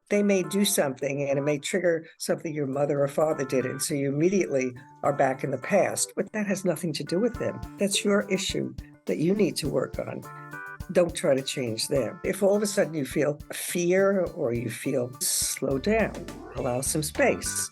They may do something and it may trigger something your mother or father did. And so you immediately are back in the past, but that has nothing to do with them. That's your issue that you need to work on. Don't try to change them. If all of a sudden you feel fear or you feel, slow down, allow some space.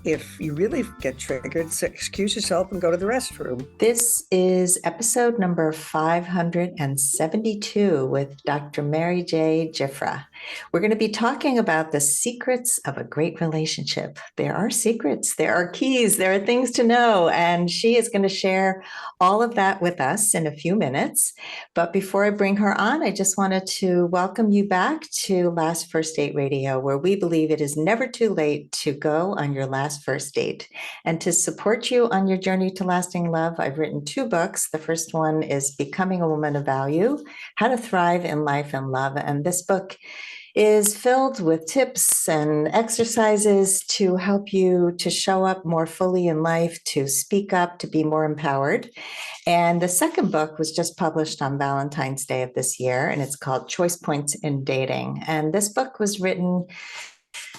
If you really get triggered, excuse yourself and go to the restroom. This is episode number 572 with Dr. Mary J. Giuffra. We're going to be talking about the secrets of a great relationship. There are secrets, there are keys, there are things to know, and she is going to share all of that with us in a few minutes. But before I bring her on, I just wanted to welcome you back to Last First Date Radio, where we believe it is never too late to go on your last first date. And to support you on your journey to lasting love, I've written 2 books. The first one is Becoming a Woman of Value, How to Thrive in Life and Love. And this book is filled with tips and exercises to help you to show up more fully in life, to speak up, to be more empowered. And the second book was just published on Valentine's Day of this year, and it's called Choice Points in Dating. And this book was written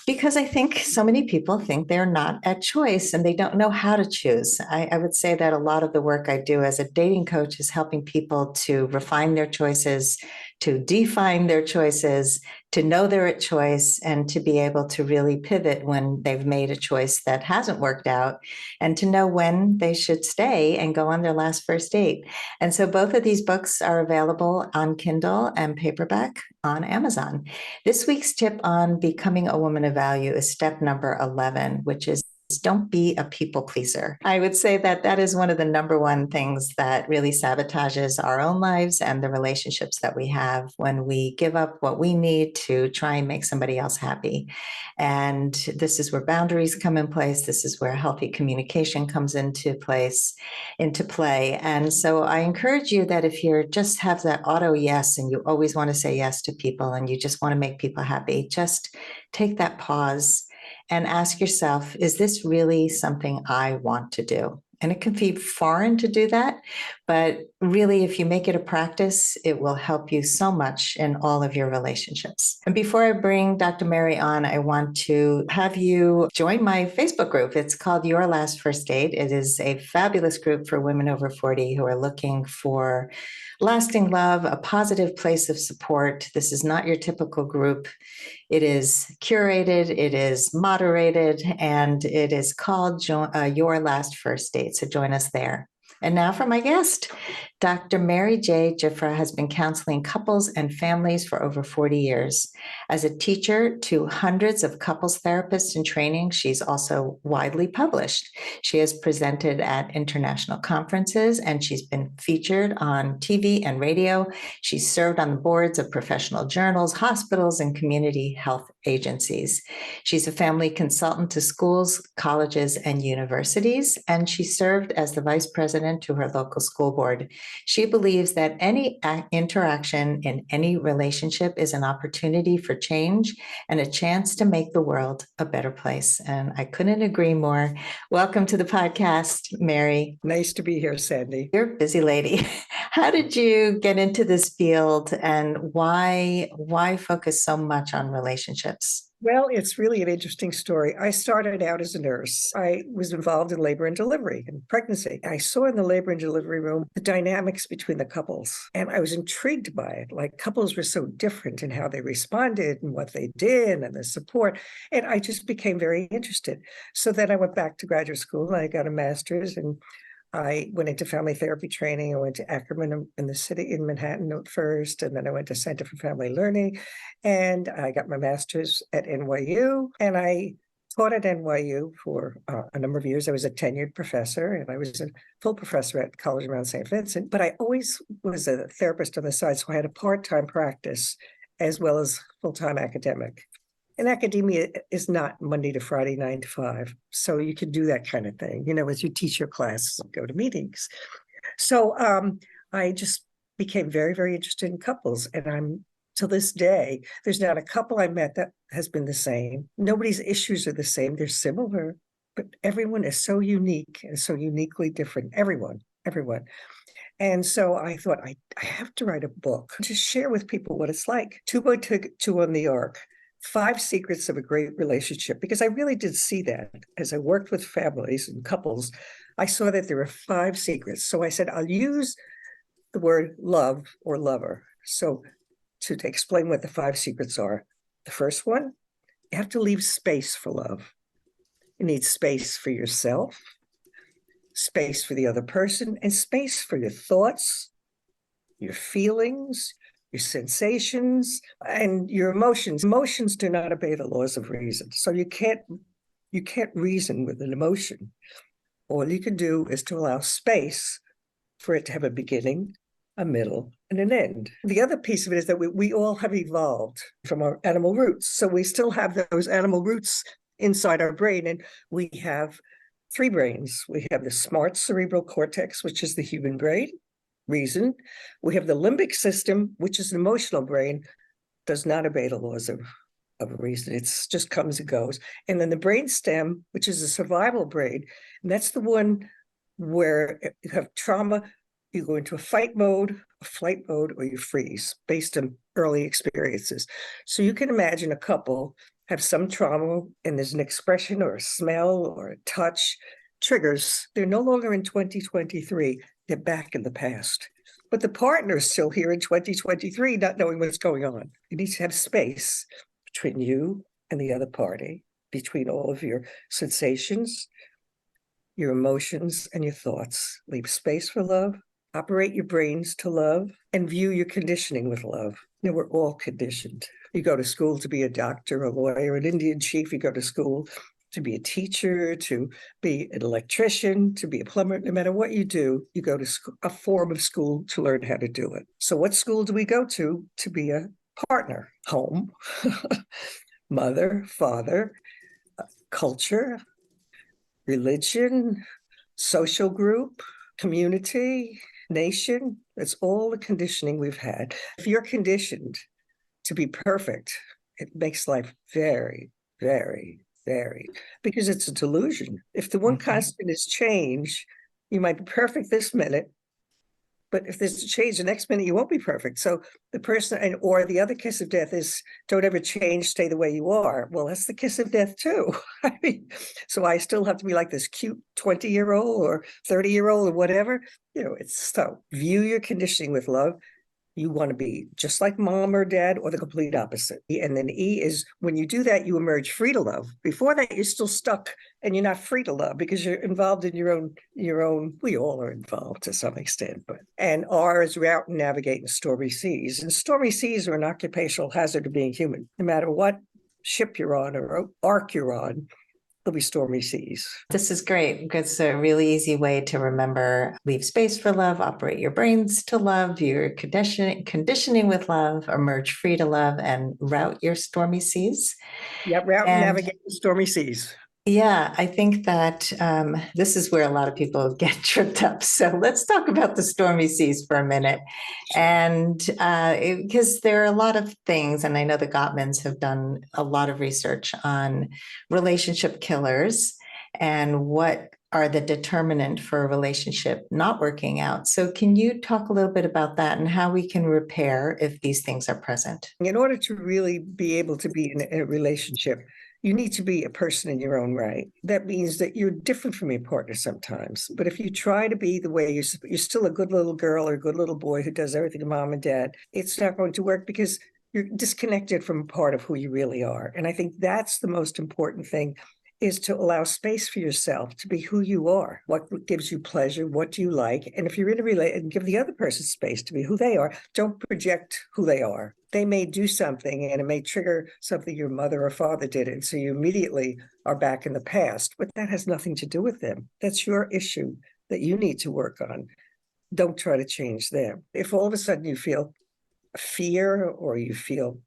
because I think so many people think they're not at choice and they don't know how to choose. I would say that a lot of the work I do as a dating coach is helping people to refine their choices, to define their choices, to know they're at choice, and to be able to really pivot when they've made a choice that hasn't worked out, and to know when they should stay and go on their last first date. And so both of these books are available on Kindle and paperback on Amazon. This week's tip on becoming a woman of value is step number 11, which is don't be a people pleaser. I would say that that is one of the number one things that really sabotages our own lives and the relationships that we have when we give up what we need to try and make somebody else happy. And this is where boundaries come in place. This is where healthy communication comes into play. And so I encourage you that if you just have that auto yes and you always want to say yes to people and you just want to make people happy, just take that pause and ask yourself, is this really something I want to do? And it can be foreign to do that, but really, if you make it a practice, it will help you so much in all of your relationships. And before I bring Dr. Mary on, I want to have you join my Facebook group. It's called Your Last First Date. It is a fabulous group for women over 40 who are looking for lasting love, a positive place of support. This is not your typical group. It is curated, it is moderated, and it is called Your Last First Date. So join us there. And now for my guest. Dr. Mary J. Giuffra has been counseling couples and families for over 40 years. As a teacher to hundreds of couples therapists in training, she's also widely published. She has presented at international conferences and she's been featured on TV and radio. She's served on the boards of professional journals, hospitals, and community health agencies. She's a family consultant to schools, colleges, and universities, and she served as the vice president to her local school board. She believes that any interaction in any relationship is an opportunity for change and a chance to make the world a better place. And I couldn't agree more. Welcome to the podcast, Mary. Nice to be here, Sandy. You're a busy lady. How did you get into this field and why focus so much on relationships? Well, it's really an interesting story. I started out as a nurse. I was involved in labor and delivery and pregnancy. I saw in the labor and delivery room the dynamics between the couples, and I was intrigued by it. Like, couples were so different in how they responded and what they did and the support. And I just became very interested. So then I went back to graduate school and I got a master's, and I went into family therapy training. I went to Ackerman in the city in Manhattan at first, and then I went to Center for Family Learning, and I got my master's at NYU, and I taught at NYU for a number of years. I was a tenured professor, and I was a full professor at College around St. Vincent, but I always was a therapist on the side, so I had a part-time practice as well as full-time academic. And academia is not Monday to Friday, 9 to 5. So you can do that kind of thing, as you teach your classes and go to meetings. So I just became very, very interested in couples. And I'm, to this day, there's not a couple I met that has been the same. Nobody's issues are the same. They're similar, but everyone is so unique and so uniquely different. Everyone. And so I thought, I have to write a book to share with people what it's like. 2 by 2 on the arc. 5 secrets of a great relationship, because I really did see that as I worked with families and couples. I saw that there were 5 secrets. So I said, I'll use the word love or lover. So to explain what the 5 secrets are, the first one, you have to leave space for love. You need space for yourself, space for the other person, and space for your thoughts, your feelings, your sensations, and your emotions. Emotions do not obey the laws of reason. So you can't reason with an emotion. All you can do is to allow space for it to have a beginning, a middle, and an end. The other piece of it is that we all have evolved from our animal roots. So we still have those animal roots inside our brain, and we have 3 brains. We have the smart cerebral cortex, which is the human brain, reason. We have the limbic system, which is an emotional brain, does not obey the laws of reason. It's just comes and goes. And then the brain stem, which is a survival brain, and that's the one where you have trauma, you go into a fight mode, a flight mode, or you freeze based on early experiences. So you can imagine a couple have some trauma and there's an expression or a smell or a touch triggers. They're no longer in 2023. They're back in the past. But the partner's still here in 2023, not knowing what's going on. You need to have space between you and the other party, between all of your sensations, your emotions, and your thoughts. Leave space for love, operate your brains to love, and view your conditioning with love. You know, we're all conditioned. You go to school to be a doctor, a lawyer, an Indian chief. You go to school to be a teacher, to be an electrician, to be a plumber. No matter what you do, you go to a form of school to learn how to do it. So what school do we go to be a partner? Home, mother, father, culture, religion, social group, community, nation. That's all the conditioning we've had. If you're conditioned to be perfect, it makes life very, very, very, because it's a delusion. If the one constant is change, you might be perfect this minute, but if there's a change the next minute, you won't be perfect. So the person, or the other kiss of death is don't ever change, stay the way you are. Well, that's the kiss of death too. I mean, so I still have to be like this cute 20-year-old or 30-year-old or whatever. You know, it's so view your conditioning with love. You want to be just like mom or dad or the complete opposite. And then E is when you do that, you emerge free to love. Before that, you're still stuck and you're not free to love because you're involved in your own, we all are involved to some extent. And R is route and navigate in stormy seas. And stormy seas are an occupational hazard of being human. No matter what ship you're on or arc you're on, there'll be stormy seas. This is great. It's a really easy way to remember: leave space for love, operate your brains to love, your conditioning with love, emerge free to love, and route your stormy seas. Yep, route and navigate the stormy seas. Yeah, I think that this is where a lot of people get tripped up. So let's talk about the stormy seas for a minute. And because there are a lot of things, and I know the Gottmans have done a lot of research on relationship killers and what are the determinant for a relationship not working out. So can you talk a little bit about that and how we can repair if these things are present? In order to really be able to be in a relationship, you need to be a person in your own right. That means that you're different from your partner sometimes. But if you try to be the way you're still a good little girl or a good little boy who does everything to mom and dad, it's not going to work because you're disconnected from a part of who you really are. And I think that's the most important thing, is to allow space for yourself to be who you are. What gives you pleasure? What do you like? And if you're in a relationship, give the other person space to be who they are. Don't project who they are. They may do something and it may trigger something your mother or father did. And so you immediately are back in the past, but that has nothing to do with them. That's your issue that you need to work on. Don't try to change them. If all of a sudden you feel fear or you feel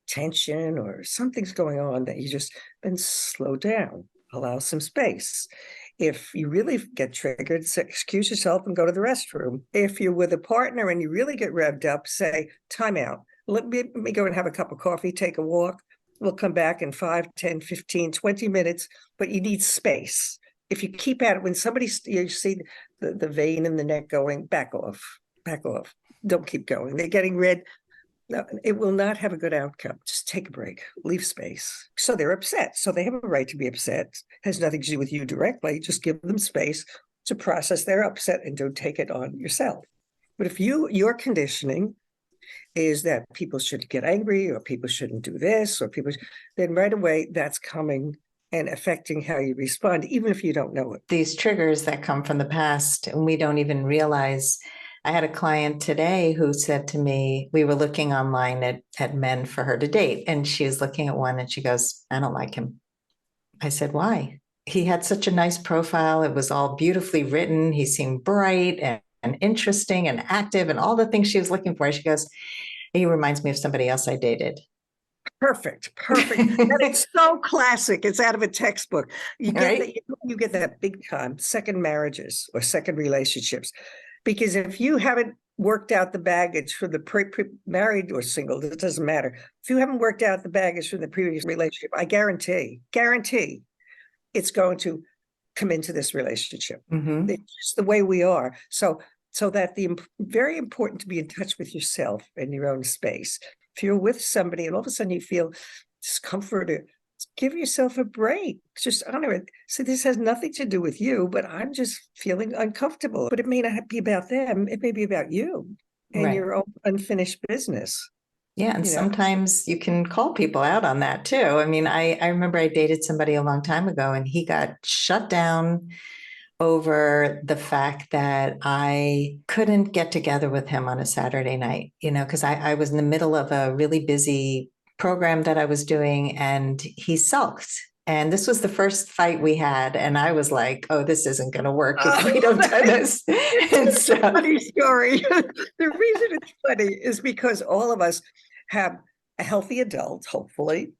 tension or something's going on, that you just then slow down, allow some space. If you really get triggered, say, excuse yourself and go to the restroom. If you're with a partner and you really get revved up, say, time out. Let me go and have a cup of coffee, take a walk. We'll come back in 5, 10, 15, 20 minutes, but you need space. If you keep at it, when somebody, you see the vein in the neck going, back off. Don't keep going. They're getting red. No, it will not have a good outcome. Just take a break, leave space. So they're upset. So they have a right to be upset. It has nothing to do with you directly. Just give them space to process their upset and don't take it on yourself. But if your conditioning is that people should get angry or people shouldn't do this or people, then right away that's coming and affecting how you respond, even if you don't know it. These triggers that come from the past and we don't even realize. I had a client today who said to me, we were looking online at men for her to date, and she was looking at one and she goes, I don't like him. I said, why? He had such a nice profile. It was all beautifully written. He seemed bright and interesting and active and all the things she was looking for. She goes, he reminds me of somebody else I dated. Perfect. And it's so classic. It's out of a textbook. You get Right? that, you get that big time, second marriages or second relationships. Because if you haven't worked out the baggage for the married or single, it doesn't matter. If you haven't worked out the baggage from the previous relationship, I guarantee it's going to come into this relationship. Mm-hmm. It's just the way we are. So that very important to be in touch with yourself and your own space. If you're with somebody and all of a sudden you feel discomfort, give yourself a break. Just honor it. So this has nothing to do with you, but I'm just feeling uncomfortable. But it may not be about them. It may be about you and Right. your own unfinished business. Yeah. And sometimes you can call people out on that too. I mean, I remember I dated somebody a long time ago and he got shut down over the fact that I couldn't get together with him on a Saturday night, because I was in the middle of a really busy program that I was doing and he sulked. And this was the first fight we had. And I was like, oh, this isn't going to work if we don't do this. It's a funny story. The reason it's funny is because all of us have a healthy adult, hopefully.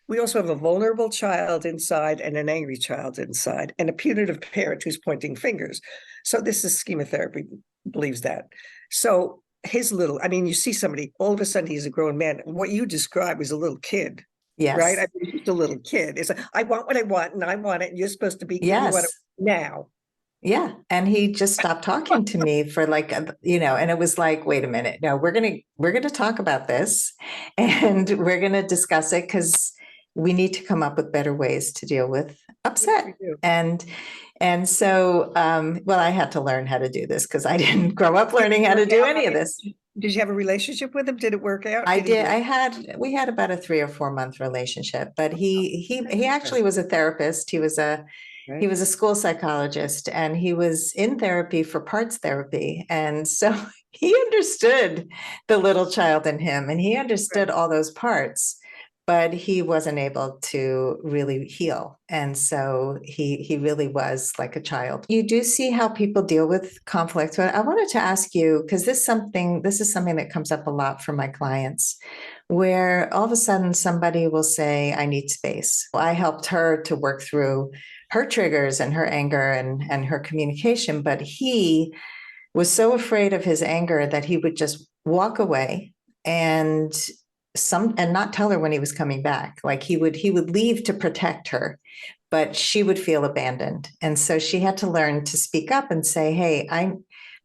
We also have a vulnerable child inside and an angry child inside and a punitive parent who's pointing fingers. So this is schema therapy, believes that. So you see somebody, all of a sudden he's a grown man. And what you describe is a little kid. Yes. Right? I mean, just a little kid. It's like, I want what I want and I want it. And you're supposed to be, yes. You want it now. Yeah. And he just stopped talking to me for and it was like, wait a minute. No, we're going to talk about this and we're going to discuss it because we need to come up with better ways to deal with upset. And so, I had to learn how to do this because I didn't grow up learning how to do any of this. Did you have a relationship with him? Did it work out? I did. We had about a 3 or 4 month relationship, but he actually was a therapist. He was a school psychologist and he was in therapy for parts therapy. And so he understood the little child in him and he understood all those parts, but he wasn't able to really heal. And so he really was like a child. You do see how people deal with conflict. But I wanted to ask you, because this is something that comes up a lot for my clients, where all of a sudden somebody will say, I need space. I helped her to work through her triggers and her anger and her communication, but he was so afraid of his anger that he would just walk away and not tell her when he was coming back. Like he would leave to protect her, but she would feel abandoned. And so she had to learn to speak up and say, hey, I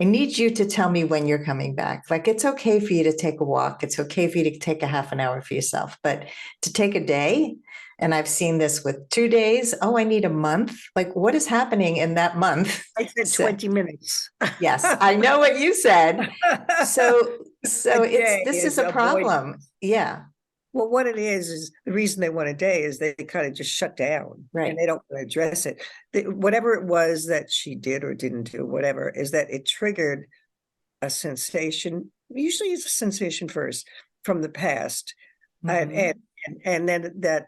need you to tell me when you're coming back. Like, it's okay for you to take a walk. It's okay for you to take a half an hour for yourself, but to take a day, and I've seen this with 2 days. Oh, I need a month. Like, what is happening in that month? I said 20 minutes. Yes, I know what you said. So this is a problem. Yeah. Well, what it is the reason they want a day is they kind of just shut down, right? And they don't want to address it. Whatever it was that she did or didn't do, whatever, is that it triggered a sensation. Usually, it's a sensation first from the past, and then that.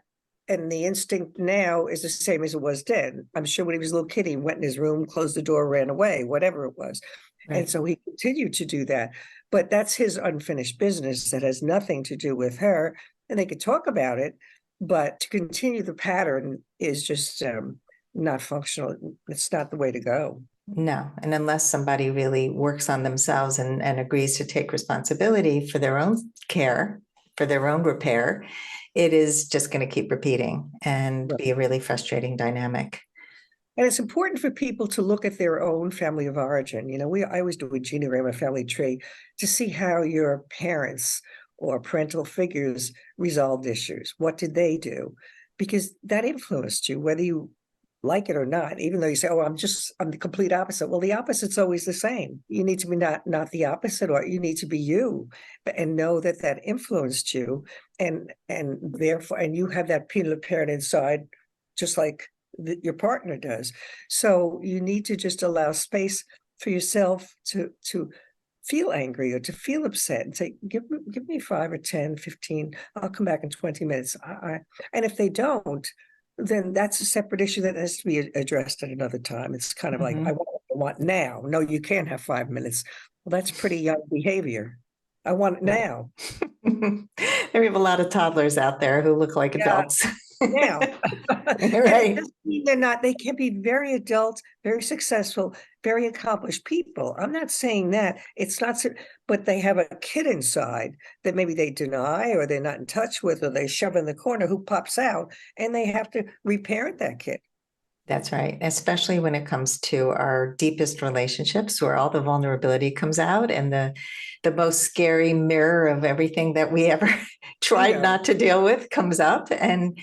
And the instinct now is the same as it was then. I'm sure when he was a little kid, he went in his room, closed the door, ran away, whatever it was. Right. And so he continued to do that. But that's his unfinished business that has nothing to do with her. And they could talk about it, but to continue the pattern is just not functional. It's not the way to go. No. And unless somebody really works on themselves and agrees to take responsibility for their own care, for their own repair, it is just going to keep repeating and be a really frustrating dynamic. And it's important for people to look at their own family of origin. I always do a genogram, a family tree, to see how your parents or parental figures resolved issues? What did they do? Because that influenced you, whether you like it or not, even though you say, oh, I'm the complete opposite. Well, the opposite's always the same. You need to be not the opposite, or you need to be you, and know that that influenced you. And therefore, and you have that penal parent inside, just like your partner does. So you need to just allow space for yourself to feel angry or to feel upset and say, give me 5 or 10, 15, I'll come back in 20 minutes. And if they don't, then that's a separate issue that has to be addressed at another time. It's kind of like, I want now. No, you can't have 5 minutes. Well, that's pretty young behavior. I want it now. There we have a lot of toddlers out there who look like adults. Now. Right. They're not, they can be very adult, very successful, very accomplished people. I'm not saying that. It's not, but they have a kid inside that maybe they deny or they're not in touch with, or they shove in the corner, who pops out, and they have to reparent that kid. That's right. Especially when it comes to our deepest relationships, where all the vulnerability comes out, and the most scary mirror of everything that we ever tried not to deal with comes up. And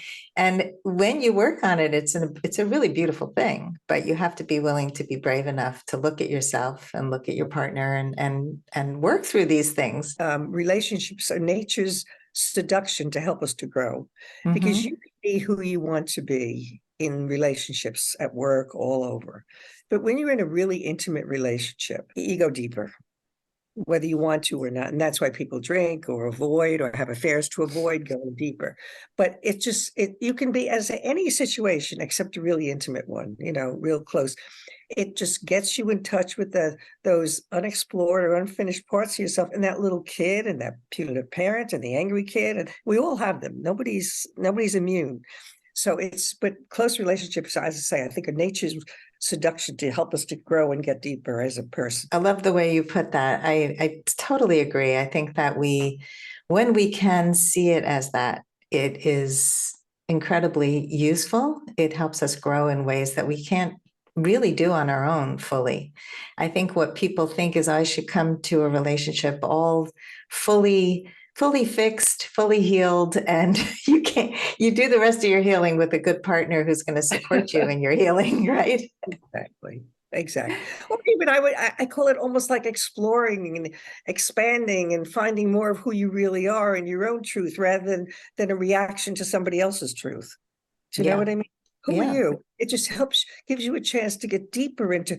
when you work on it, it's a really beautiful thing, but you have to be willing to be brave enough to look at yourself and look at your partner and work through these things. Relationships are nature's seduction to help us to grow, because you can be who you want to be in relationships, at work, all over. But when you're in a really intimate relationship, you go deeper, whether you want to or not. And that's why people drink or avoid or have affairs to avoid going deeper. But you can be as any situation except a really intimate one, real close. It just gets you in touch with those unexplored or unfinished parts of yourself, and that little kid and that punitive parent and the angry kid. And we all have them. Nobody's immune. So but close relationships, as I say, I think are nature's seduction to help us to grow and get deeper as a person. I love the way you put that. I totally agree. I think that when we can see it as that, it is incredibly useful. It helps us grow in ways that we can't really do on our own fully. I think what people think is, I should come to a relationship all fully fixed, fully healed, and you do the rest of your healing with a good partner who's going to support you in your healing, right? Exactly. Or even I call it almost like exploring and expanding and finding more of who you really are and your own truth, rather than a reaction to somebody else's truth. Do you know what I mean? Who are you? It just gives you a chance to get deeper into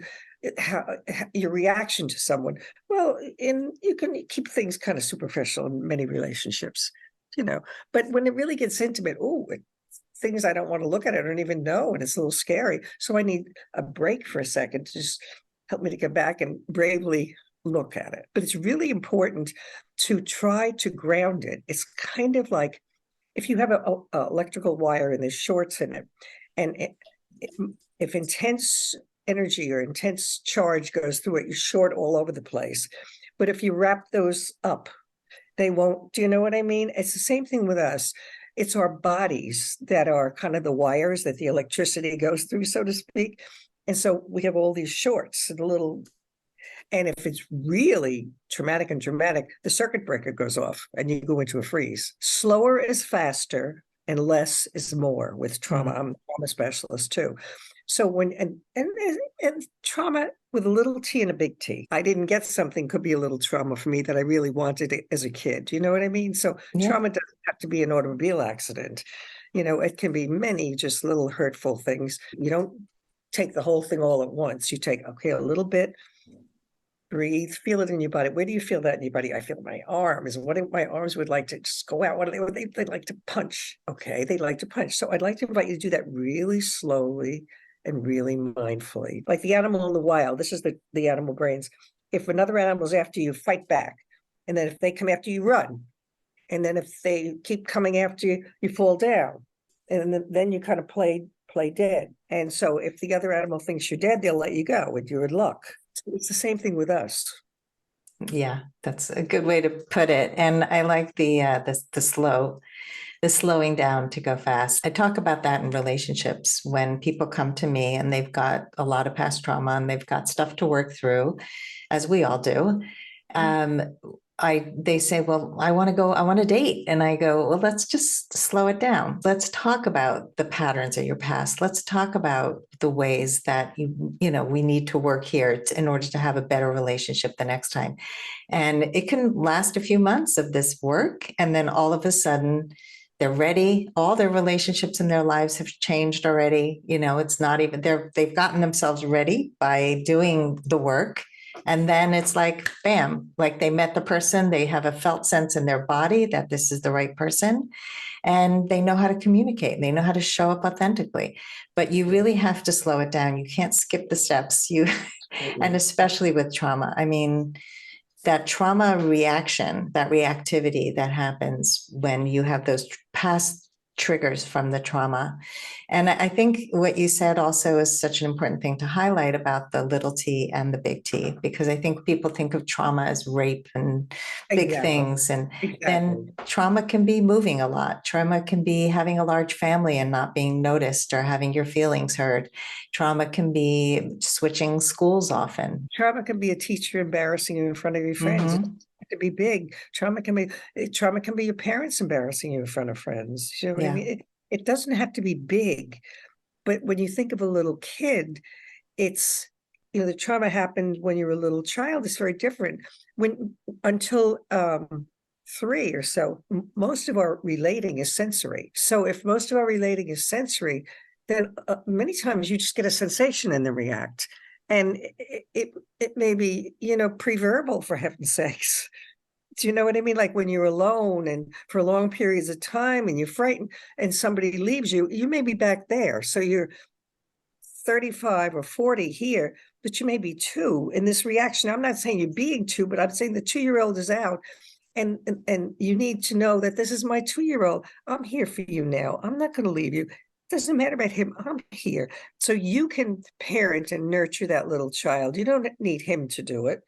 how your reaction to someone. Well, you can keep things kind of superficial in many relationships, but when it really gets intimate, things I don't want to look at, I don't even know, and it's a little scary. So I need a break for a second to just help me to get back and bravely look at it. But it's really important to try to ground it. It's kind of like if you have a electrical wire and there's shorts in it, and if intense energy or intense charge goes through it, you short all over the place. But if you wrap those up, they won't. Do you know what I mean? It's the same thing with us. It's our bodies that are kind of the wires that the electricity goes through, so to speak. And so we have all these shorts and if it's really traumatic and dramatic, the circuit breaker goes off and you go into a freeze. Slower is faster and less is more with trauma. I'm a trauma specialist too. So and trauma with a little T and a big T. I didn't get something, could be a little trauma for me that I really wanted as a kid. Do you know what I mean? So trauma doesn't have to be an automobile accident. It can be many just little hurtful things. You don't take the whole thing all at once. You take, a little bit, breathe, feel it in your body. Where do you feel that in your body? I feel my arms. What if my arms would like to just go out? What do they'd like to punch? Okay, they'd like to punch. So I'd like to invite you to do that really slowly and really mindfully. Like the animal in the wild, this is the animal brains. If another animal's after you, fight back. And then if they come after you, run. And then if they keep coming after you, you fall down. And then you kind of play dead. And so if the other animal thinks you're dead, they'll let you go and you're in luck. It's the same thing with us. Yeah, that's a good way to put it. And I like the slowing down to go fast. I talk about that in relationships when people come to me and they've got a lot of past trauma and they've got stuff to work through, as we all do. they say, well, I want to date. And I go, well, let's just slow it down. Let's talk about the patterns of your past. Let's talk about the ways that we need to work here in order to have a better relationship the next time. And it can last a few months of this work. And then all of a sudden they're ready. All their relationships in their lives have changed already. It's not even they've gotten themselves ready by doing the work. And then it's like, bam, like they met the person, they have a felt sense in their body that this is the right person, and they know how to communicate, they know how to show up authentically. But you really have to slow it down. You can't skip the steps. And especially with trauma. I mean, that trauma reaction, that reactivity that happens when you have those past triggers from the trauma. And I think what you said also is such an important thing to highlight about the little t and the big T, because I think people think of trauma as rape and big things. And then trauma can be moving a lot. Trauma can be having a large family and not being noticed or having your feelings heard. Trauma can be switching schools often. Trauma can be a teacher embarrassing you in front of your friends. Mm-hmm. It can be big. Trauma can be your parents embarrassing you in front of friends. You know what I mean? It doesn't have to be big, but when you think of a little kid, it's, the trauma happened when you were a little child. It's very different. Until 3 or so, most of our relating is sensory. So if most of our relating is sensory, then many times you just get a sensation and then react. And it may be, pre-verbal, for heaven's sakes. Do you know what I mean? Like when you're alone and for long periods of time and you're frightened and somebody leaves you, you may be back there. So you're 35 or 40 here, but you may be 2 in this reaction. I'm not saying you're being 2, but I'm saying the 2-year-old is out. And you need to know that this is my 2-year-old. I'm here for you now. I'm not going to leave you. Doesn't matter about him. I'm here. So you can parent and nurture that little child. You don't need him to do it.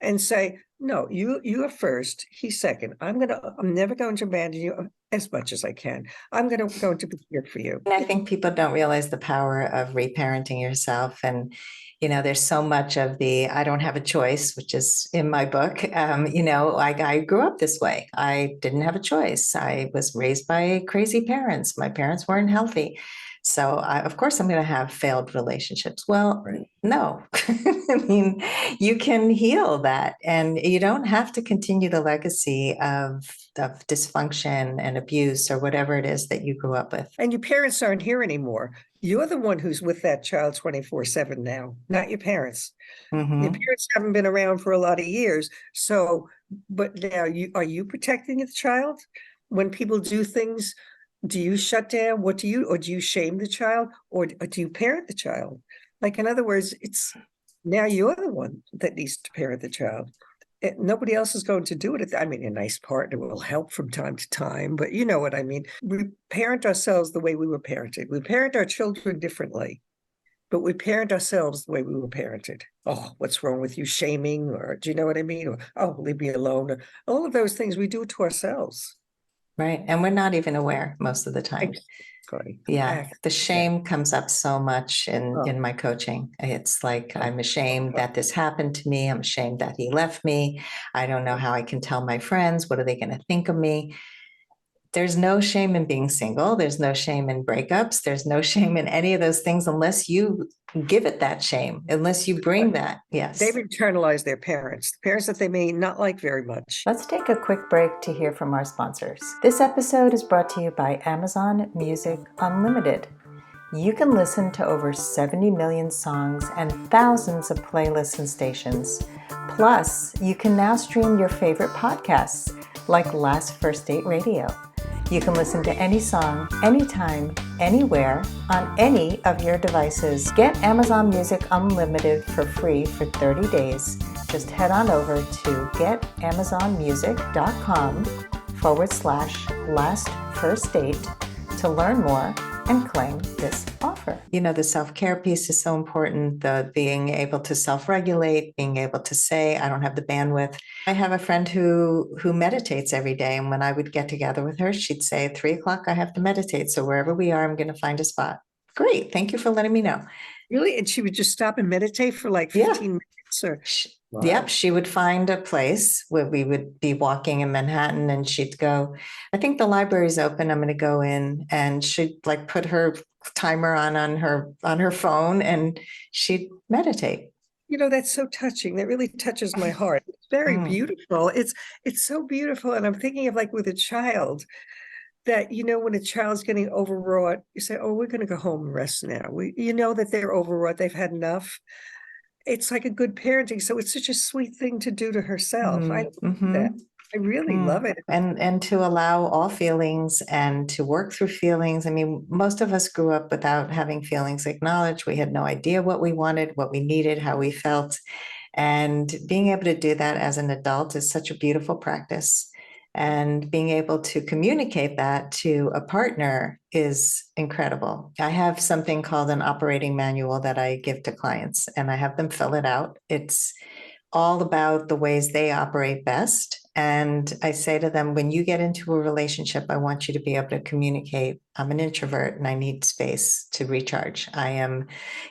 And say, no, you are first, he's second. I'm never going to abandon you as much as I can. I'm going to be here for you. And I think people don't realize the power of reparenting yourself. And, there's so much of the I don't have a choice, which is in my book. I grew up this way. I didn't have a choice. I was raised by crazy parents. My parents weren't healthy. So of course I'm going to have failed relationships. Well, no, I mean, you can heal that, and you don't have to continue the legacy of dysfunction and abuse or whatever it is that you grew up with. And your parents aren't here anymore. You're the one who's with that child 24/7 now, not your parents. Mm-hmm. Your parents haven't been around for a lot of years. So, but now are you protecting the child? When people do things, do you shut down? Or do you shame the child, or do you parent the child? Like, in other words, it's now you're the one that needs to parent the child. Nobody else is going to do it. I mean, a nice partner will help from time to time, but you know what I mean. We parent ourselves the way we were parented. We parent our children differently, but we parent ourselves the way we were parented. Oh, what's wrong with you? Shaming, or do you know what I mean? Or, oh, leave me alone. Or, all of those things we do to ourselves. Right. And we're not even aware most of the time. Exactly. Yeah. The shame comes up so much in my coaching. It's like, I'm ashamed that this happened to me. I'm ashamed that he left me. I don't know how I can tell my friends. What are they going to think of me? There's no shame in being single. There's no shame in breakups. There's no shame in any of those things unless you give it that shame, unless you bring that. Yes. They've internalized their parents that they may not like very much. Let's take a quick break to hear from our sponsors. This episode is brought to you by Amazon Music Unlimited. You can listen to over 70 million songs and thousands of playlists and stations. Plus, you can now stream your favorite podcasts like Last First Date Radio. You can listen to any song, anytime, anywhere, on any of your devices. Get Amazon Music Unlimited for free for 30 days. Just head on over to getamazonmusic.com/last1st date to learn more and claim this offer. The self-care piece is so important, the being able to self-regulate, being able to say, I don't have the bandwidth. I have a friend who meditates every day. And when I would get together with her, she'd say at 3:00, I have to meditate. So wherever we are, I'm going to find a spot. Great. Thank you for letting me know. Really? And she would just stop and meditate for like 15 minutes? Or Yep, Wow. she would find a place where we would be walking in Manhattan and she'd go, I think the library's open. I'm going to go in, and she'd like put her timer on her phone and she'd meditate. That's so touching. That really touches my heart. It's very Mm, beautiful. It's so beautiful. And I'm thinking of like with a child that, when a child's getting overwrought, you say, oh, we're going to go home and rest now. You know that they're overwrought. They've had enough. It's like a good parenting. So it's such a sweet thing to do to herself. I mm, love that. mhm, I really love mm. it. And to allow all feelings and to work through feelings. I mean, most of us grew up without having feelings acknowledged. We had no idea what we wanted, what we needed, how we felt. And being able to do that as an adult is such a beautiful practice. And being able to communicate that to a partner is incredible. I have something called an operating manual that I give to clients, and I have them fill it out. It's all about the ways they operate best. And I say to them, when you get into a relationship, I want you to be able to communicate. I'm an introvert and I need space to recharge. I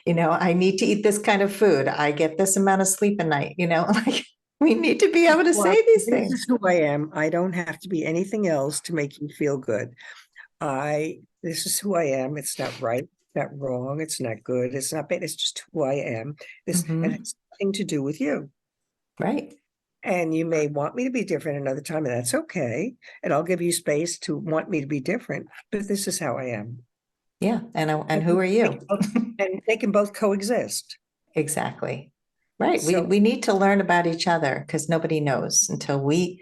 need to eat this kind of food. I get this amount of sleep a night, like we need to be able to Well, say these this is things. who I am. I don't have to be anything else to make you feel good. This is who I am. It's not right, not wrong. It's not good. It's not bad. It's just who I am. And Mhm. it's nothing to do with you. Right. And you may want me to be different another time, and that's okay. And I'll give you space to want me to be different, but this is how I am. Yeah. And And who are they you? can both, and they can both coexist. Exactly. Right. We So we need to learn about each other because nobody knows until we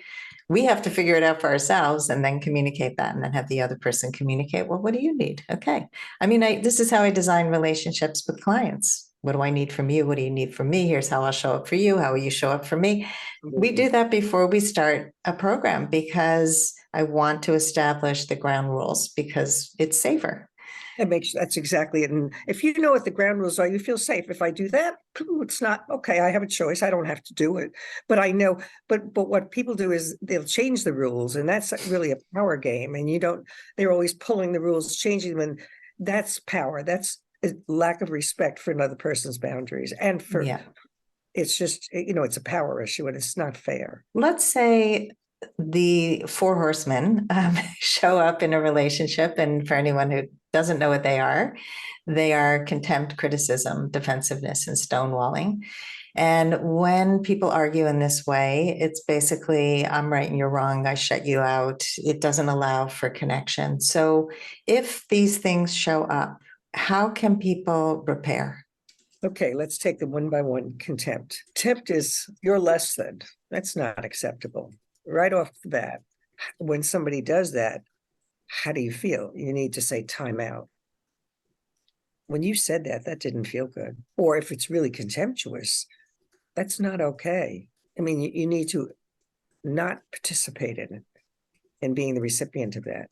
have to figure it out for ourselves and then communicate that and then have the other person communicate, well, what do you need? Okay. I mean, this is how I design relationships with clients. What do I need from you? What do you need from me? Here's how I'll show up for you. How will you show up for me? We do that before we start a program because I want to establish the ground rules because it's safer. that's exactly it. And if you know what the ground rules are, you feel safe. If I do that, it's not okay. I have a choice. I don't have to do it. But I know, but what people do is they'll change the rules, and that's really a power game. And they're always pulling the rules, changing them, and that's power. That's a lack of respect for another person's boundaries. And Yeah. it's just, it's a power issue and it's not fair. Let's say the four horsemen show up in a relationship, and for anyone who doesn't know what they are contempt, criticism, defensiveness, and stonewalling. And when people argue in this way, it's basically, I'm right and you're wrong, I shut you out. It doesn't allow for connection. So if these things show up, how can people repair? Okay, let's take them one by one. Contempt. Contempt is you're less than. That's not acceptable. Right off the bat, when somebody does that, how do you feel? You need to say time out. When you said that, that didn't feel good. Or if it's really contemptuous, that's not okay. I mean, you need to not participate in it and being the recipient of that.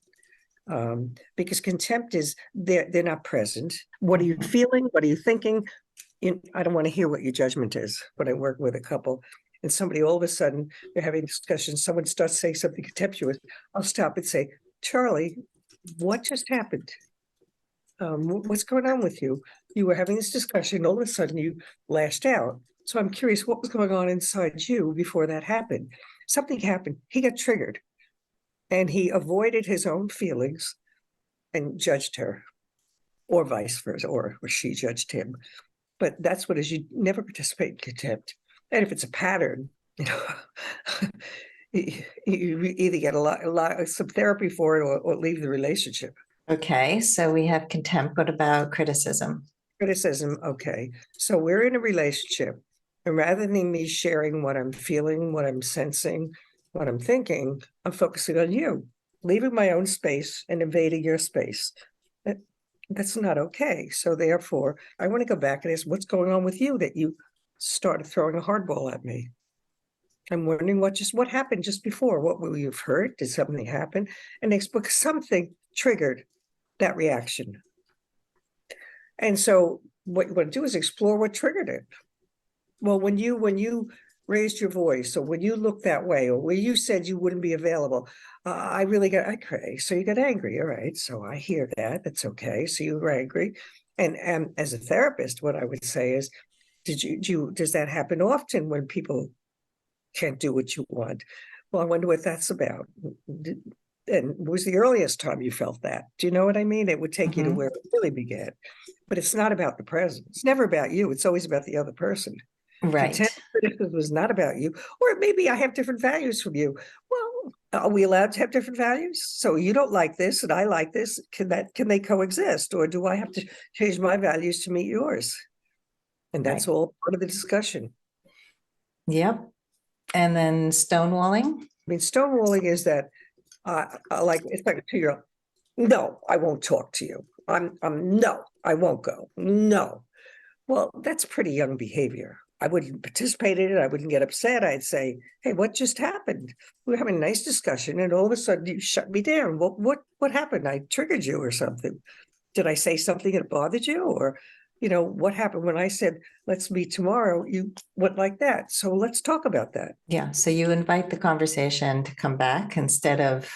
Because contempt is they're not present. What are you Mhm. feeling? What are you thinking? I don't want to hear what your judgment is. When I work with a couple and somebody all of a sudden they're having a discussion, someone starts saying something contemptuous, I'll stop and say, Charlie, what just happened? What's going on with you? You were having this discussion, all of a sudden you lashed out. So I'm curious what was going on inside you before that happened. Something happened. He got triggered and he avoided his own feelings and judged her, or vice versa, or she judged him. But that's what is you never participate in contempt. And if it's a pattern, you know, you either get a lot some therapy for it or leave the relationship. Okay, so we have contempt. What about criticism? Criticism, okay. So we're in a relationship, and rather than me sharing what I'm feeling, what I'm sensing, what I'm thinking, I'm focusing on you, leaving my own space and invading your space. That's not okay. So therefore, I want to go back and ask, what's going on with you that you started throwing a hardball at me? I'm wondering what happened just before. What were you hurt? Did something happen? And because something triggered that reaction. And so what you want to do is explore what triggered it. Well, when you raised your voice, or when you looked that way, or when you said you wouldn't be available, I really got okay. So you got angry. All right. So I hear that. That's okay. So you were angry. And as a therapist, what I would say is Does that happen often when people can't do what you want? Well, I wonder what that's about. And was the earliest time you felt that? Do you know what I mean? It would take you to where it really began. But it's not about the present. It's never about you. It's always about the other person. Right. Contempt criticism was not about you. Or maybe I have different values from you. Well, are we allowed to have different values? So you don't like this and I like this. Can they coexist? Or do I have to change my values to meet yours? And that's Right. all part of the discussion. Yep. And then stonewalling. I mean, stonewalling is that like it's like to your no, I won't talk to you. I'm no, I won't go. No. Well, that's pretty young behavior. I wouldn't participate in it. I wouldn't get upset. I'd say, hey, what just happened? We were having a nice discussion, and all of a sudden you shut me down. What happened? I triggered you or something. Did I say something that bothered you? Or, what happened when I said, let's meet tomorrow? You went like that. So let's talk about that. Yeah. So you invite the conversation to come back instead of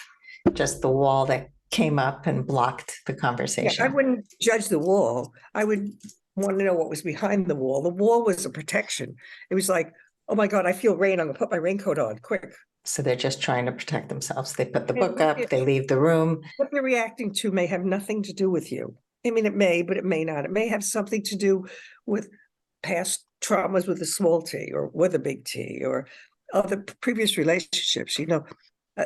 just the wall that came up and blocked the Yeah, I conversation. wouldn't judge the wall. I would want to know what was behind the wall. The wall was a protection. It was like, oh my God, I feel rain. I'm gonna put my raincoat on quick. So they're just trying to protect themselves. They put the And book up, they leave the room. what they're reacting to may have nothing to do with you. I mean, it may, but it may not. It may have something to do with past traumas with a small t or with a big T or other previous relationships.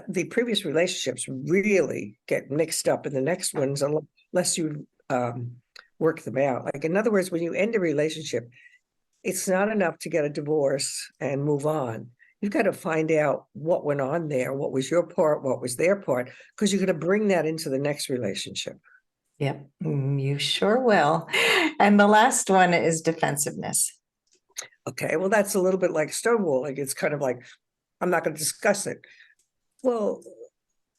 The previous relationships really get mixed up in the next ones unless you work them out. Like, in other words, when you end a relationship, it's not enough to get a divorce and move on. You've got to find out what went on there, what was your part, what was their part, because you're going to bring that into the next relationship. Yep, you sure will. And the last one is defensiveness. Okay, well, that's a little bit like stonewalling. It's kind of like, I'm not going to discuss it. Well,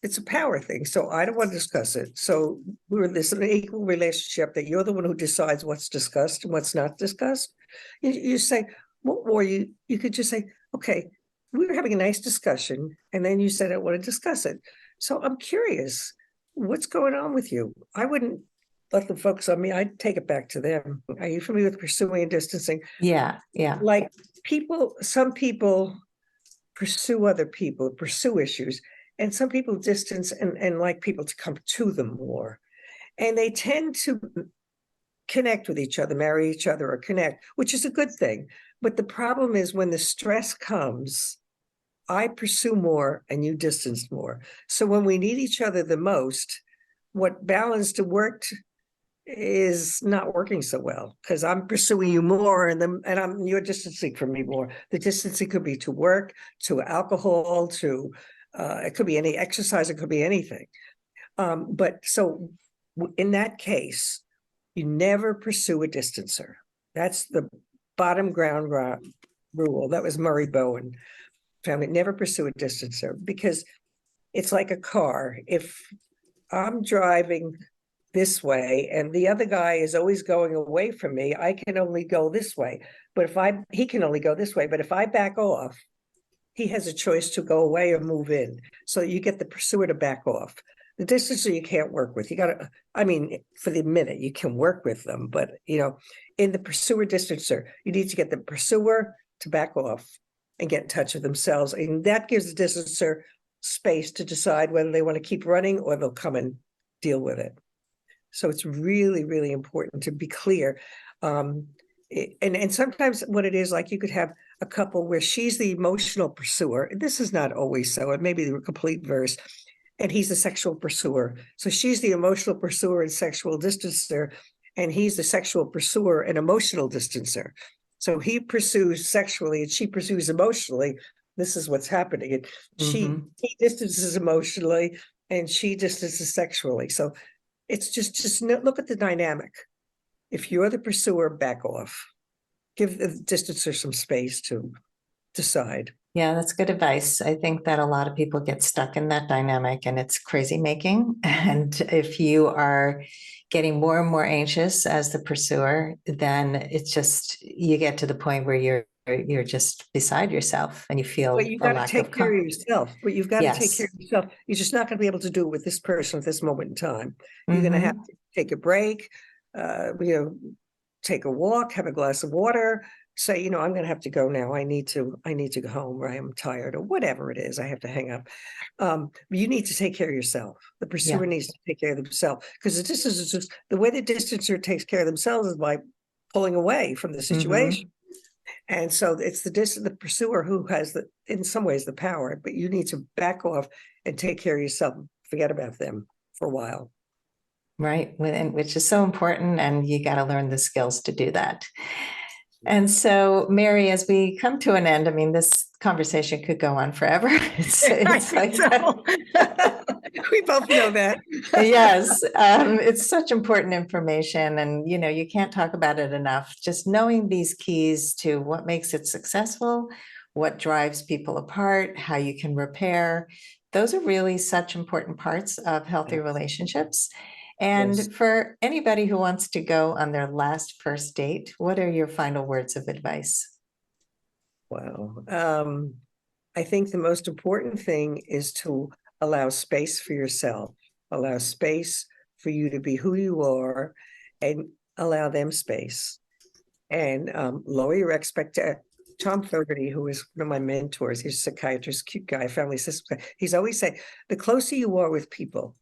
it's a power thing. So I don't want to discuss it. So we're this an equal relationship that you're the one who decides what's discussed and what's not discussed. You say, well, or you could just say, okay, we were having a nice discussion, and then you said I want to discuss it. So I'm curious, what's going on with you? I wouldn't let them focus on me. I'd take it back to them. Are you familiar with pursuing and distancing? Yeah, yeah. Like some people pursue other people, pursue issues, and some people distance and like people to come to them more. And they tend to connect with each other, marry each other, or connect, which is a good thing. But the problem is when the stress comes, I pursue more and you distance more. So when we need each other the most, what balanced worked is not working so well because I'm pursuing you more and you're distancing from me more. The distancing could be to work, to alcohol, to it could be any exercise, it could be anything. But so in that case, you never pursue a distancer. That's the bottom ground rule. That was Murray Bowen family. Never pursue a distancer because it's like a car. If I'm driving this way and the other guy is always going away from me, I can only go this way. But he can only go this way. But if I back off, he has a choice to go away or move in. So you get the pursuer to back off. The distancer you can't work with. You got to, for the minute you can work with them, but in the pursuer distancer, you need to get the pursuer to back off and get in touch with themselves. And that gives the distancer space to decide whether they want to keep running or they'll come and deal with it. So it's really, really important to be clear. And sometimes what it is, like you could have a couple where she's the emotional pursuer. This is not always so. It may be the complete verse. And he's the sexual pursuer. So she's the emotional pursuer and sexual distancer. And he's the sexual pursuer and emotional distancer. So he pursues sexually and she pursues emotionally. This is what's happening. And he distances emotionally and she distances sexually. So it's just look at the dynamic. If you're the pursuer, back off. Give the distancer some space to decide. Yeah, that's good advice. I think that a lot of people get stuck in that dynamic and it's crazy making. And if you are getting more and more anxious as the pursuer, then it's just, you get to the point where you're just beside yourself and you feel But you've got to take care of yourself. But you've got to take care of yourself. You're just not going to be able to do it with this person at this moment in time. You're going to have to take a break, take a walk, have a glass of water, say, I'm going to have to go now. I need to go home, or I am tired, or whatever it is. I have to hang up. You need to take care of yourself. The pursuer Yeah. needs to take care of themselves, because the distance is just the way the distancer takes care of themselves is by pulling away from the situation. And so it's the pursuer who has in some ways, the power, but you need to back off and take care of yourself. Forget about them for a while. Right. Which is so important. And you got to learn the skills to do that. And so, Mary, as we come to an end, I mean, this conversation could go on forever. I think so. We both know that. Yes, it's such important information, and you can't talk about it enough. Just knowing these keys to what makes it successful, what drives people apart, how you can repair. Those are really such important parts of healthy relationships. Yes. And for anybody who wants to go on their last first date, what are your final words of advice? Wow. I think the most important thing is to allow space for yourself, allow space for you to be who you are, and allow them space. And lower your expectations. Tom Fogarty, who is one of my mentors, he's a psychiatrist, cute guy, family system guy. He's always saying, the closer you are with people,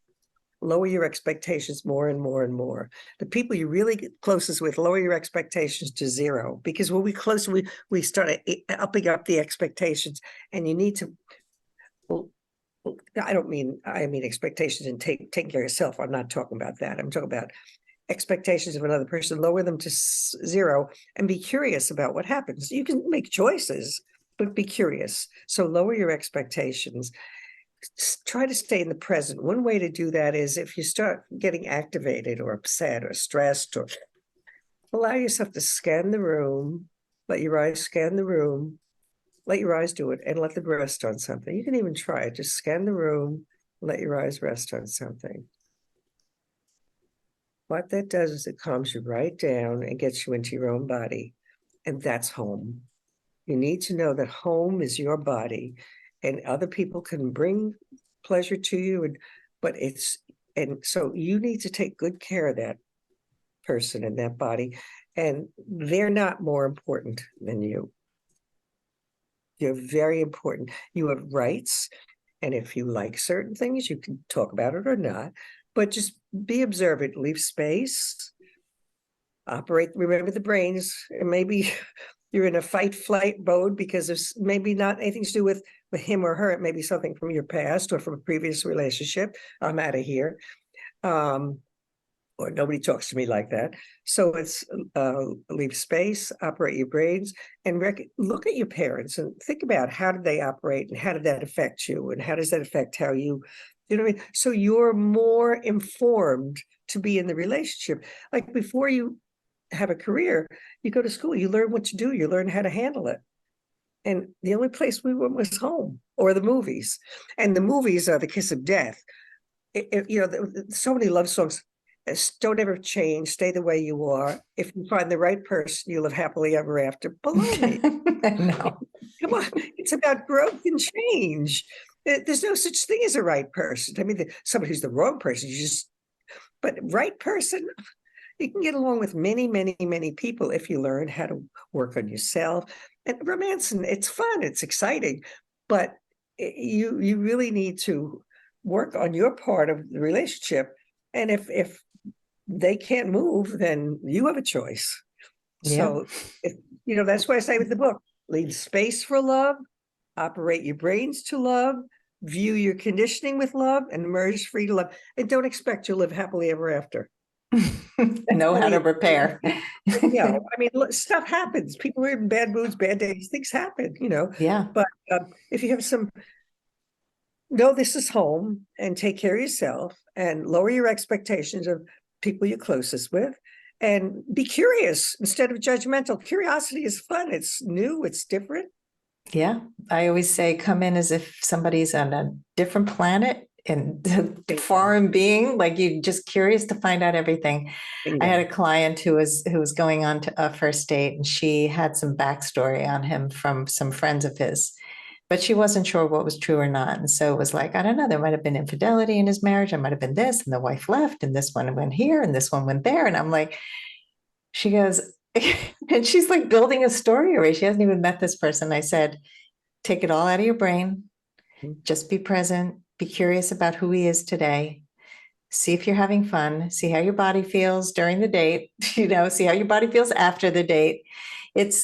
lower your expectations more and more and more. The people you really get closest with, lower your expectations to zero, because when we close, we start upping up the expectations, and you need to. Well, I mean expectations and taking care of yourself. I'm not talking about that. I'm talking about expectations of another person. Lower them to zero and be curious about what happens. You can make choices, but be curious. So lower your expectations. Try to stay in the present. One way to do that is if you start getting activated or upset or stressed, or allow yourself to scan the room, let your eyes scan the room, let your eyes do it, and let them rest on something. You can even try it. Just scan the room, let your eyes rest on something. What that does is it calms you right down and gets you into your own body. And that's home. You need to know that home is your body, and other people can bring pleasure to you, and so you need to take good care of that person and that body, and they're not more important than you. You're very important. You have rights, and if you like certain things, you can talk about it or not, but just be observant, leave space, remember the brains, and maybe you're in a fight flight mode because there's maybe not anything to do with him or her. It may be something from your past or from a previous relationship. I'm out of here. Or nobody talks to me like that. So it's leave space, operate your brains, and look at your parents and think about how did they operate, and how did that affect you, and how does that affect how you know what I mean? So you're more informed to be in the relationship. Like before you have a career, you go to school, you learn what to do, you learn how to handle it. And the only place we went was home or the movies. And the movies are the kiss of death. So many love songs. Don't ever change. Stay the way you are. If you find the right person, you live happily ever after. Baloney. No. Come on. It's about growth and change. There's no such thing as a right person. I mean, somebody who's the wrong person, but right person, you can get along with many, many, many people if you learn how to work on yourself. And romance, and it's fun, it's exciting, but you really need to work on your part of the relationship. And if they can't move, then you have a choice. Yeah. So, that's why I say with the book, leave space for love, operate your brains to love, view your conditioning with love, and emerge free to love. And don't expect you'll live happily ever after. Know how to repair. I mean, stuff happens. People are in bad moods, bad days, things happen, Yeah. But if you have know this is home, and take care of yourself, and lower your expectations of people you're closest with, and be curious instead of judgmental. Curiosity is fun. It's new. It's different. Yeah. I always say come in as if somebody's on a different planet and foreign being, like you're just curious to find out everything. I had a client who was going on to a first date, and she had some backstory on him from some friends of his, but she wasn't sure what was true or not. And so it was like, I don't know, there might have been infidelity in his marriage. There might have been this, and the wife left, and this one went here, and this one went there. And I'm like, she goes, And she's like building a story already. She hasn't even met this person. I said, take it all out of your brain. Just be present. Be curious about who he is today. See if you're having fun. See how your body feels during the date. See how your body feels after the date.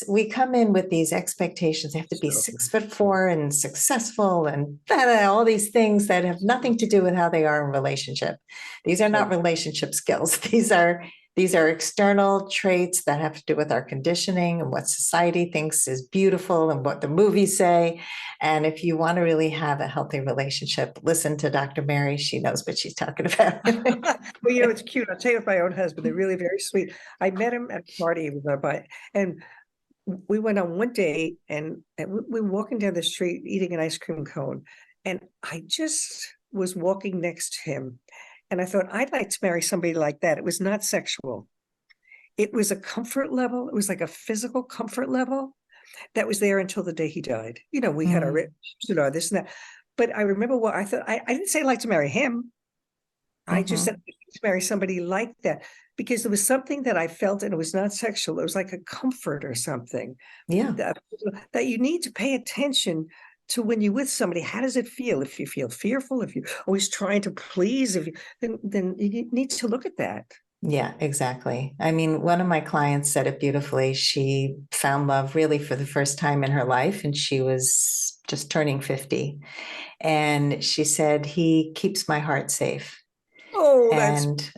We come in with these expectations. They have to be 6'4" and successful and all these things that have nothing to do with how they are in relationship. These are not relationship skills. These are external traits that have to do with our conditioning and what society thinks is beautiful and what the movies say. And if you want to really have a healthy relationship, listen to Dr. Mary. She knows what she's talking about. Well, it's cute. I'll tell you with my own husband, they're really very sweet. I met him at a party with my bike, and we went on one date, and we were walking down the street eating an ice cream cone. And I just was walking next to him. And I thought, I'd like to marry somebody like that. It was not sexual. It was a comfort level. It was like a physical comfort level that was there until the day he died. We had our, this and that. But I remember what I thought. I didn't say I'd like to marry him. I just said I'd like to marry somebody like that, because there was something that I felt, and it was not sexual. It was like a comfort or something. Yeah. That you need to pay attention to when you're with somebody. How does it feel? If you feel fearful, if you're always trying to please, then you need to look at that. Yeah, exactly. I mean, one of my clients said it beautifully. She found love really for the first time in her life, and she was just turning 50. And she said, he keeps my heart safe. Oh, I love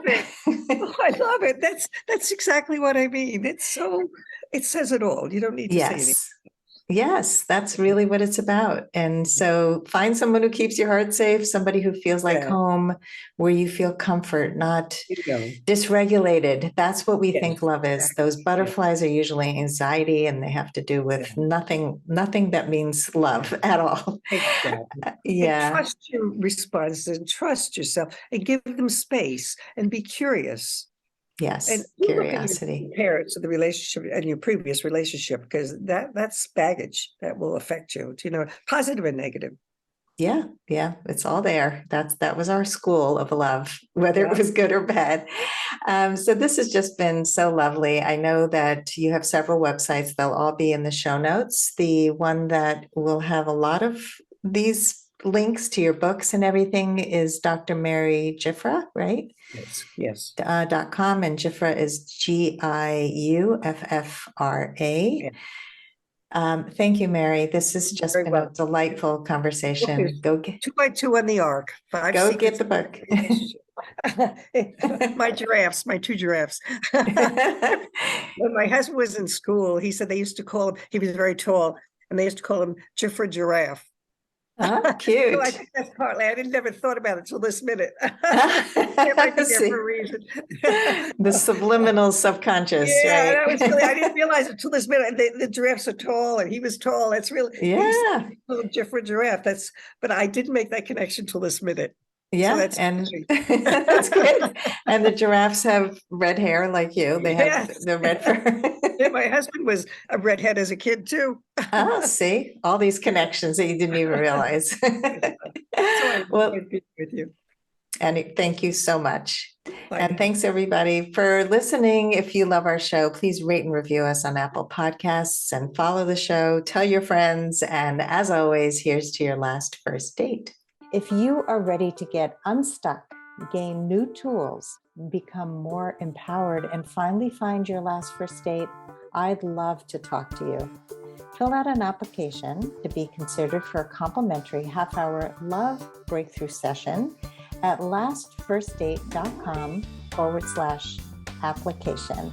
it. Oh, I love it. That's exactly what I mean. It says it all. You don't need to say anything. Yes, that's really what it's about. And so find someone who keeps your heart safe, somebody who feels like home, where you feel comfort, not dysregulated. That's what we think love is. Those butterflies are usually anxiety, and they have to do with nothing that means love at all. Exactly. Yeah. And trust your responses, and trust yourself, and give them space, and be curious. Yes, and curiosity. Look at your parents and the relationship and your previous relationship, because that's baggage that will affect you. Positive and negative. Yeah, it's all there. That was our school of love, whether it was good or bad. So this has just been so lovely. I know that you have several websites. They'll all be in the show notes. The one that will have a lot of these links to your books and everything is Dr. Mary Giuffra, right? Yes. .com, and Giuffra is Giuffra. Thank you, Mary. This has just been a delightful conversation. Go get 2x2 on the Ark. Go get the book. My two giraffes. When my husband was in school, he said they used to call him, he was very tall, and they used to call him Giuffra Giraffe. Cute. So I think that's partly, I never thought about it until this minute. It might be there for a reason. The subliminal subconscious, right? That was really, I didn't realize it until this minute. The giraffes are tall, and he was tall. That's really, Giuffra Giraffe. But I didn't make that connection till this minute. Yeah, so and that's good. And the giraffes have red hair like you. They have the red fur. Yeah, my husband was a redhead as a kid too. See, all these connections that you didn't even realize. Well, with you. And thank you so much. And thanks everybody for listening. If you love our show, please rate and review us on Apple Podcasts and follow the show. Tell your friends. And as always, here's to your last first date. If you are ready to get unstuck, gain new tools, become more empowered, and finally find your last first date, I'd love to talk to you. Fill out an application to be considered for a complimentary half-hour love breakthrough session at lastfirstdate.com/application.